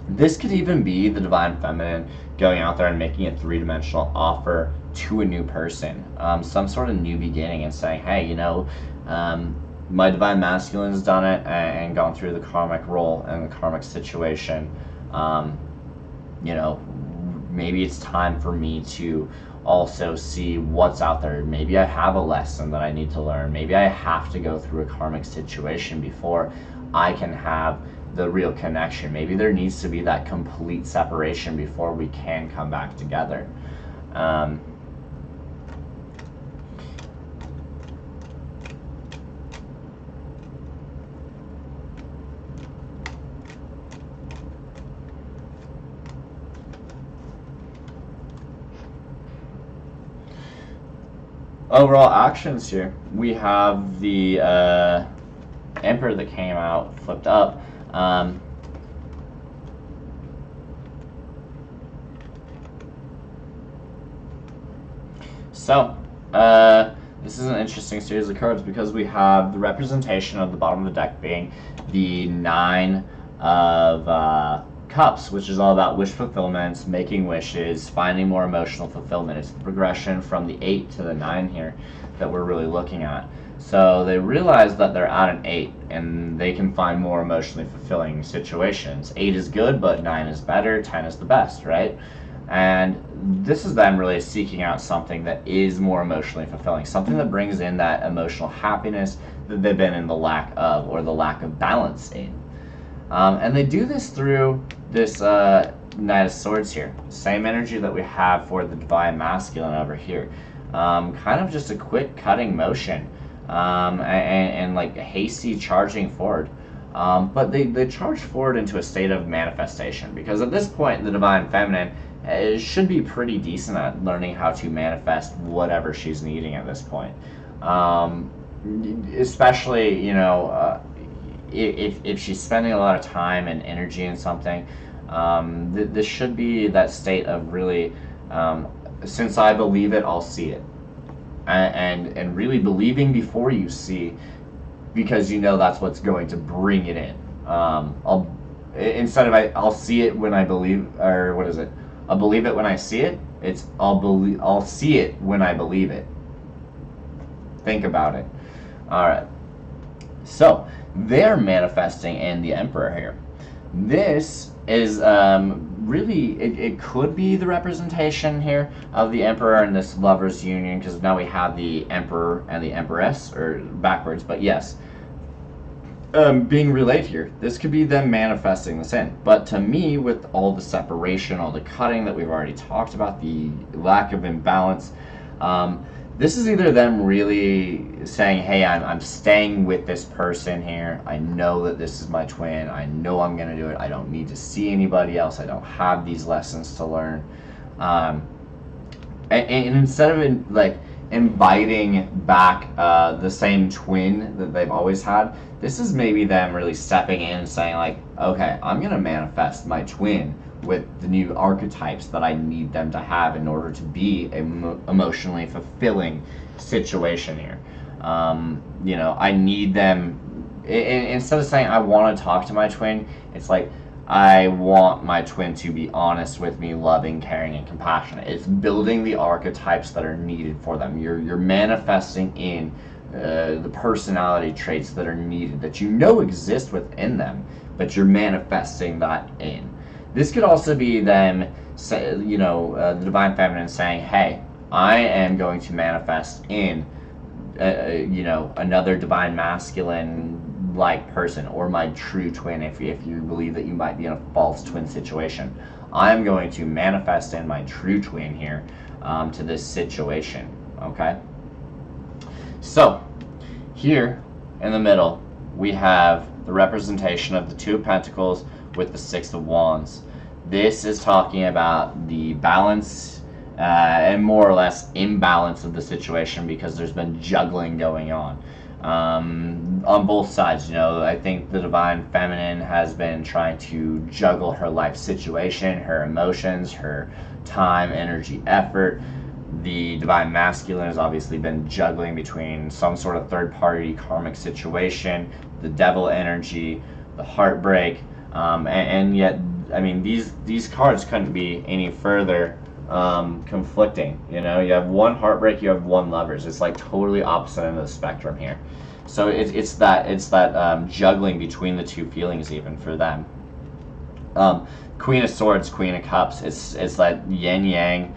This could even be the Divine Feminine going out there and making a three-dimensional offer to a new person, some sort of new beginning, and saying, hey, my Divine Masculine's done it and gone through the karmic role and the karmic situation. Maybe it's time for me to also see what's out there. Maybe I have a lesson that I need to learn. Maybe I have to go through a karmic situation before I can have the real connection. Maybe there needs to be that complete separation before we can come back together. Overall actions here, we have the Emperor that came out flipped up. This is an interesting series of cards because we have the representation of the bottom of the deck being the Nine of Cups, which is all about wish fulfillment, making wishes, finding more emotional fulfillment. It's the progression from the 8 to the 9 here that we're really looking at. So they realize that they're at an 8 and they can find more emotionally fulfilling situations. 8 is good, but 9 is better, 10 is the best, right? And this is them really seeking out something that is more emotionally fulfilling, something that brings in that emotional happiness that they've been in the lack of, or the lack of balance in. And they do this through this Knight of Swords here. Same energy that we have for the Divine Masculine over here. Kind of just a quick cutting motion, and like a hasty charging forward. But they charge forward into a state of manifestation, because at this point the Divine Feminine should be pretty decent at learning how to manifest whatever she's needing at this point. Especially, if she's spending a lot of time and energy in something, this should be that state of really, since I believe it, I'll see it, and really believing before you see, because that's what's going to bring it in. I'll see it when I believe, or what is it? I'll believe it when I see it. I'll see it when I believe it. Think about it. All right. So they're manifesting in the Emperor here. This is really, it could be the representation here of the Emperor and this Lover's Union, because now we have the Emperor and the Empress, or backwards, but yes. Being relayed here, this could be them manifesting this in. But to me, with all the separation, all the cutting that we've already talked about, the lack of imbalance, this is either them really saying, hey, I'm staying with this person here. I know that this is my twin. I know I'm going to do it. I don't need to see anybody else. I don't have these lessons to learn. And instead of inviting back the same twin that they've always had, this is maybe them really stepping in and saying, like, okay, I'm going to manifest my twin with the new archetypes that I need them to have in order to be an emotionally fulfilling situation here. You know, I need them. Instead of saying I want to talk to my twin, it's like I want my twin to be honest with me, loving, caring, and compassionate. It's building the archetypes that are needed for them. You're manifesting in the personality traits that are needed, that you know exist within them, but you're manifesting that in. This could also be them, you know, the Divine Feminine saying, hey, I am going to manifest in, you know, another Divine Masculine like person, or my true twin, if you believe that you might be in a false twin situation. I'm going to manifest in my true twin here to this situation, okay? So, here in the middle, we have the representation of the Two of Pentacles with the Six of Wands. This is talking about the balance and more or less imbalance of the situation, because there's been juggling going on both sides. You know, I think the Divine Feminine has been trying to juggle her life situation, her emotions, her time, energy, effort. The Divine Masculine has obviously been juggling between some sort of third-party karmic situation, the devil energy, the heartbreak, and yet, I mean, these cards couldn't be any further conflicting. You know, you have one heartbreak, you have one lovers. It's like totally opposite end of the spectrum here. So it's that juggling between the two feelings even for them. Queen of Swords, Queen of Cups. It's that yin yang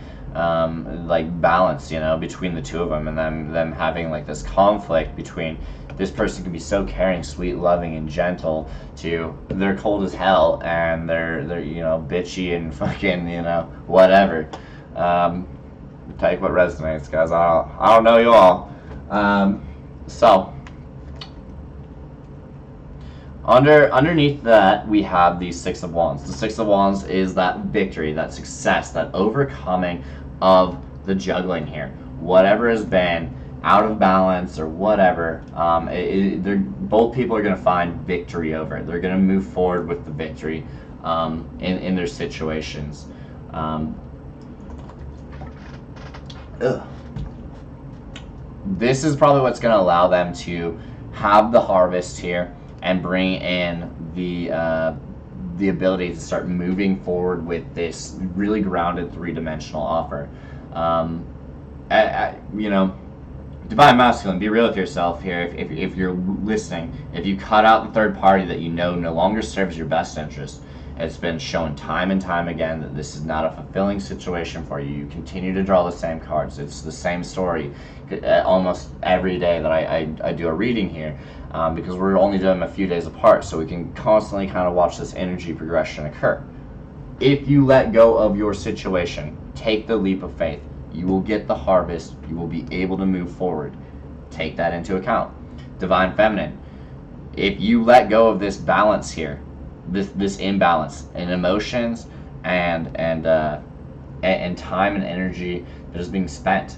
like balance, you know, between the two of them, and them having like this conflict between this person can be so caring, sweet, loving, and gentle, to they're cold as hell and they're you know, bitchy and fucking, you know, whatever. Take what resonates, guys. I don't know you all. So underneath that, we have the Six of Wands. The Six of Wands is that victory, that success, that overcoming of the juggling here. Whatever has been out of balance or whatever, both people are going to find victory over it. They're going to move forward with the victory in their situations. This is probably what's going to allow them to have the harvest here and bring in the ability to start moving forward with this really grounded three-dimensional offer. You know, Divine Masculine, be real with yourself here. If you're listening, if you cut out the third party that you know no longer serves your best interest, it's been shown time and time again that this is not a fulfilling situation for you. You continue to draw the same cards. It's the same story almost every day that I do a reading here, because we're only doing them a few days apart, so we can constantly kind of watch this energy progression occur. If you let go of your situation, take the leap of faith, you will get the harvest. You will be able to move forward. Take that into account. Divine Feminine, if you let go of this balance here, this imbalance in emotions and time and energy that is being spent,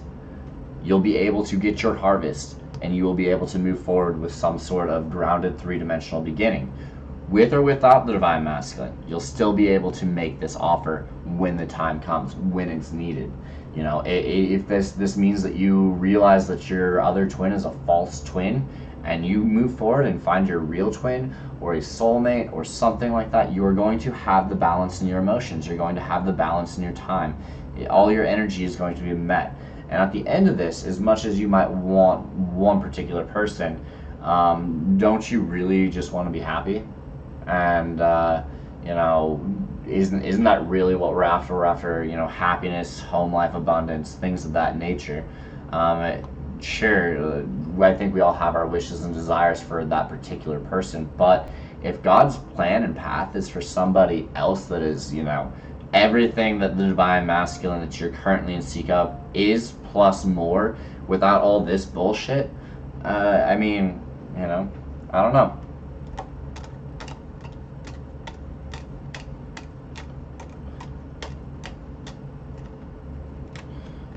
you'll be able to get your harvest, and you will be able to move forward with some sort of grounded three-dimensional beginning. With or without the Divine Masculine, you'll still be able to make this offer when the time comes, when it's needed. You know, if this means that you realize that your other twin is a false twin, and you move forward and find your real twin or a soulmate or something like that, you are going to have the balance in your emotions. You're going to have the balance in your time. All your energy is going to be met. And at the end of this, as much as you might want one particular person, don't you really just want to be happy? And you know, isn't that really what we're after? We're after, you know, happiness, home life, abundance, things of that nature. Sure, I think we all have our wishes and desires for that particular person, but if God's plan and path is for somebody else that is, you know, everything that the Divine Masculine that you're currently in seek of is, plus more, without all this bullshit, I mean, you know, I don't know.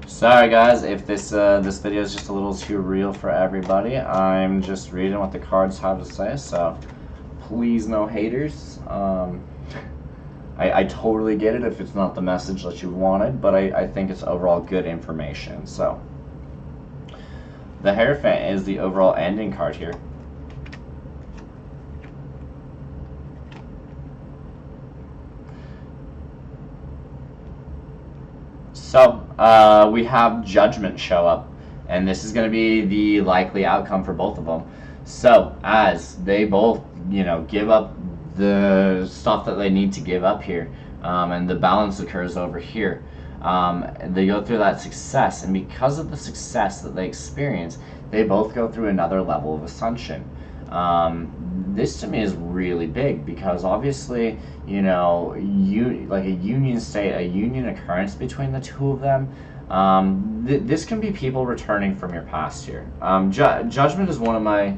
Sorry guys, if this video is just a little too real for everybody. I'm just reading what the cards have to say, so please no haters. I totally get it if it's not the message that you wanted, but I think it's overall good information. So the Hierophant is the overall ending card here. So we have Judgment show up, and this is going to be the likely outcome for both of them. So as they both, give up the stuff that they need to give up here, and the balance occurs over here. They go through that success, and because of the success that they experience, they both go through another level of ascension. This to me is really big because obviously, like a union state, a union occurrence between the two of them. This can be people returning from your past here. Judgment is one of my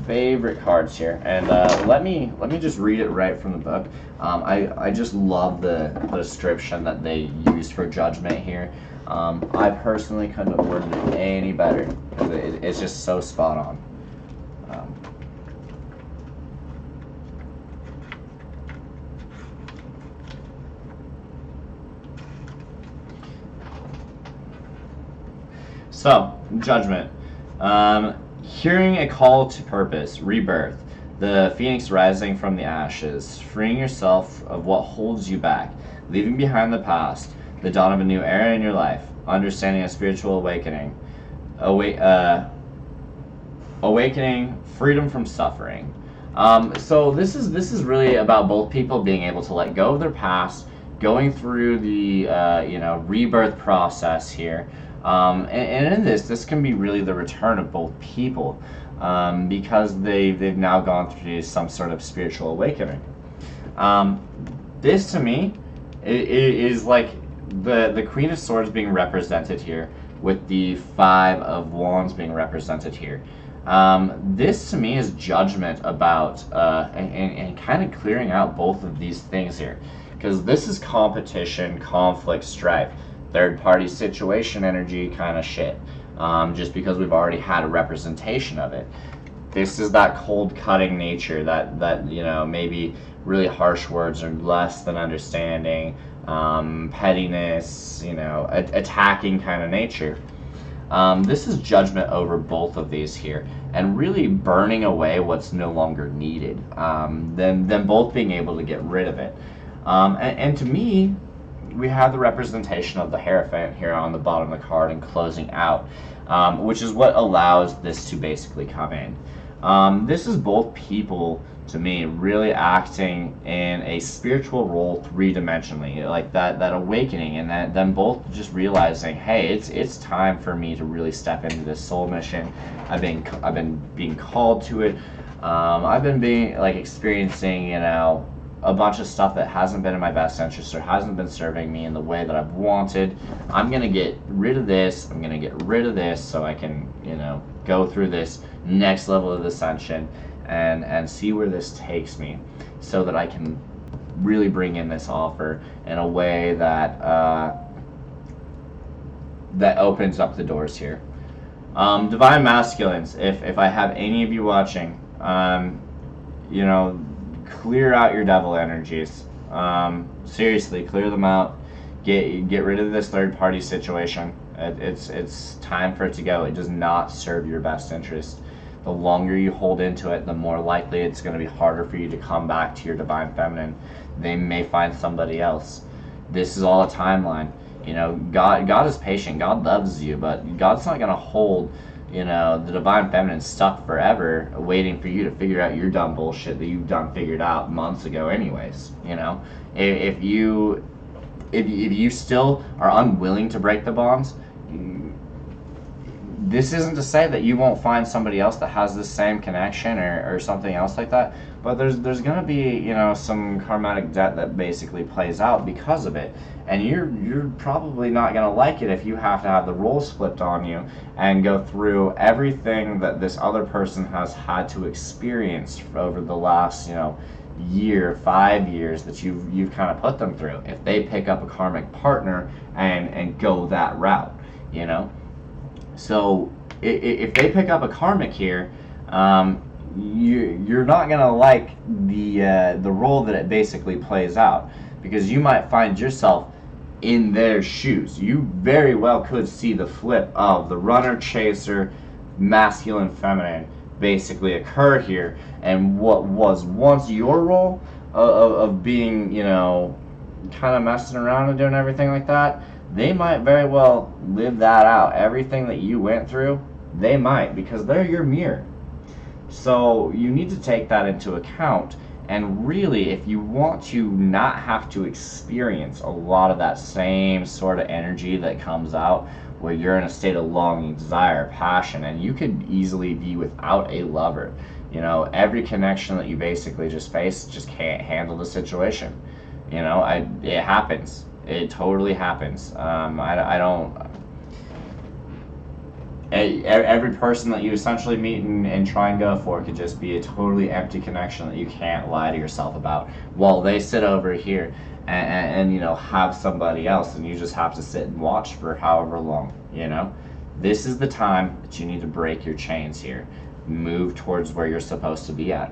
favorite cards here, and let me just read it right from the book. I just love the description that they used for Judgment here. I personally couldn't have worded it any better because it's just so spot on. So, Judgment. Hearing a call to purpose, rebirth, the phoenix rising from the ashes, freeing yourself of what holds you back, leaving behind the past, the dawn of a new era in your life, understanding a spiritual awakening, awakening, freedom from suffering. So this is really about both people being able to let go of their past, going through the rebirth process here. And in this can be really the return of both people, because they've now gone through some sort of spiritual awakening. This to me is like the Queen of Swords being represented here, with the Five of Wands being represented here. This to me is judgment about and kind of clearing out both of these things here, because this is competition, conflict, strife, third party situation energy kind of shit, just because we've already had a representation of it. This is that cold cutting nature, that maybe really harsh words are less than understanding, pettiness, attacking kind of nature. This is judgment over both of these here, and really burning away what's no longer needed, then both being able to get rid of it. And to me, we have the representation of the Hierophant here on the bottom of the card and closing out, which is what allows this to basically come in. This is both people, to me, really acting in a spiritual role three-dimensionally, like that awakening, and that them both just realizing, hey, it's time for me to really step into this soul mission. I've been being called to it. I've been experiencing, a bunch of stuff that hasn't been in my best interest or hasn't been serving me in the way that I've wanted. I'm gonna get rid of this. I'm gonna get rid of this so I can, go through this next level of ascension and see where this takes me, so that I can really bring in this offer in a way that that opens up the doors here. Divine Masculines, if I have any of you watching, clear out your devil energies. Seriously, clear them out. Get rid of this third party situation. It's time for it to go. It does not serve your best interest. The longer you hold into it, the more likely it's going to be harder for you to come back to your divine feminine. They may find somebody else. This is all a timeline. God is patient. God loves you, but God's not going to hold the divine feminine stuck forever waiting for you to figure out your dumb bullshit that you've figured out months ago anyways. If you still are unwilling to break the bonds, this isn't to say that you won't find somebody else that has the same connection or something else like that, but there's going to be some karmatic debt that basically plays out because of it, and you're probably not going to like it if you have to have the roles flipped on you and go through everything that this other person has had to experience over the last year, 5 years that you've kind of put them through. If they pick up a karmic partner and go that route, So if they pick up a karmic here, you're not gonna like the role that it basically plays out, because you might find yourself in their shoes. You very well could see the flip of the runner chaser masculine feminine basically occur here, and what was once your role of being, you know, kind of messing around and doing everything like that, they might very well live that out. Everything that you went through, they might, because they're your mirror. So you need to take that into account. And really, if you want to not have to experience a lot of that same sort of energy that comes out where you're in a state of longing, desire, passion, and you could easily be without a lover. You know, every connection that you basically just face just can't handle the situation. You know, it happens. It totally happens. I don't. Every person that you essentially meet and try and go for could just be a totally empty connection that you can't lie to yourself about, while they sit over here and you know, have somebody else, and you just have to sit and watch for however long. You know, this is the time that you need to break your chains here, move towards where you're supposed to be at.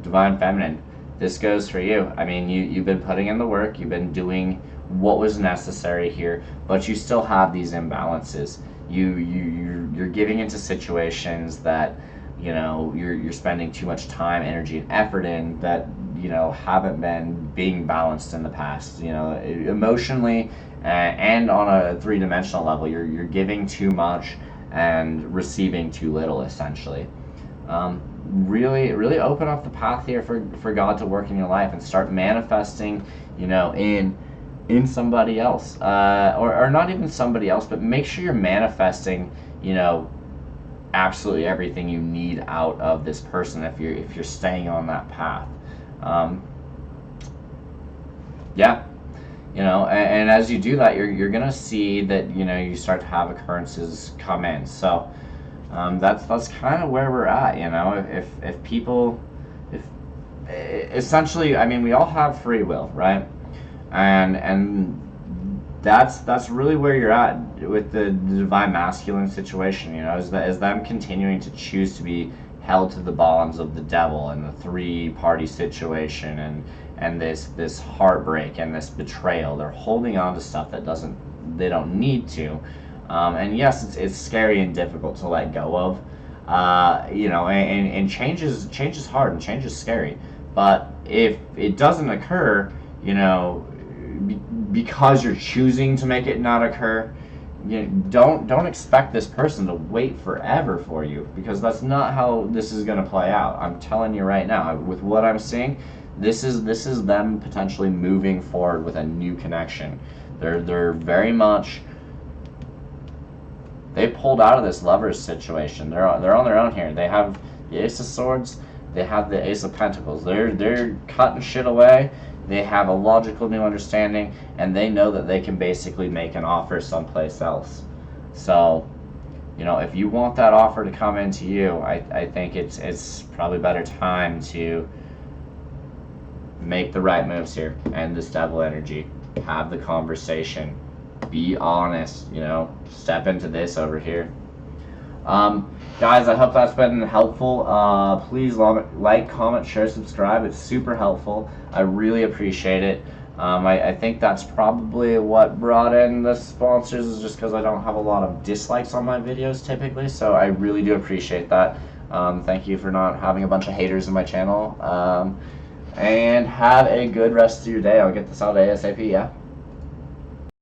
Divine Feminine, this goes for you. I mean, you've been putting in the work, you've been doing what was necessary here, but you still have these imbalances. You're giving into situations that, you know, you're spending too much time, energy, and effort in that, you know, haven't been being balanced in the past. You know, emotionally and on a three-dimensional level, you're giving too much and receiving too little, essentially. Really open up the path here for God to work in your life and start manifesting, you know, in somebody else, or not even somebody else, but make sure you're manifesting, you know, absolutely everything you need out of this person if you're staying on that path. Yeah, you know, and as you do that, you're gonna see that, you know, you start to have occurrences come in. So that's kind of where we're at. You know, if people, if essentially, I mean, we all have free will, right? And that's really where you're at with the divine masculine situation. You know, is them continuing to choose to be held to the bonds of the devil and the three-party situation and this heartbreak and this betrayal. They're holding on to stuff that they don't need to. And yes, it's scary and difficult to let go of. You know, and change is hard and change is scary. But if it doesn't occur, you know, because you're choosing to make it not occur, you know, don't expect this person to wait forever for you, because that's not how this is going to play out. I'm telling you right now, with what I'm seeing, this is them potentially moving forward with a new connection. They're very much, they pulled out of this lovers situation. They're on their own here. They have the Ace of Swords, they have the Ace of Pentacles. They're cutting shit away. They have a logical new understanding, and they know that they can basically make an offer someplace else. So, you know, if you want that offer to come into you, I think it's probably better time to make the right moves here. End this devil energy. Have the conversation. Be honest, you know. Step into this over here. Guys, I hope that's been helpful. Please like, comment, share, subscribe. It's super helpful. I really appreciate it. I think that's probably what brought in the sponsors, is just because I don't have a lot of dislikes on my videos typically, so I really do appreciate that. Thank you for not having a bunch of haters in my channel. And have a good rest of your day. I'll get this out ASAP, yeah?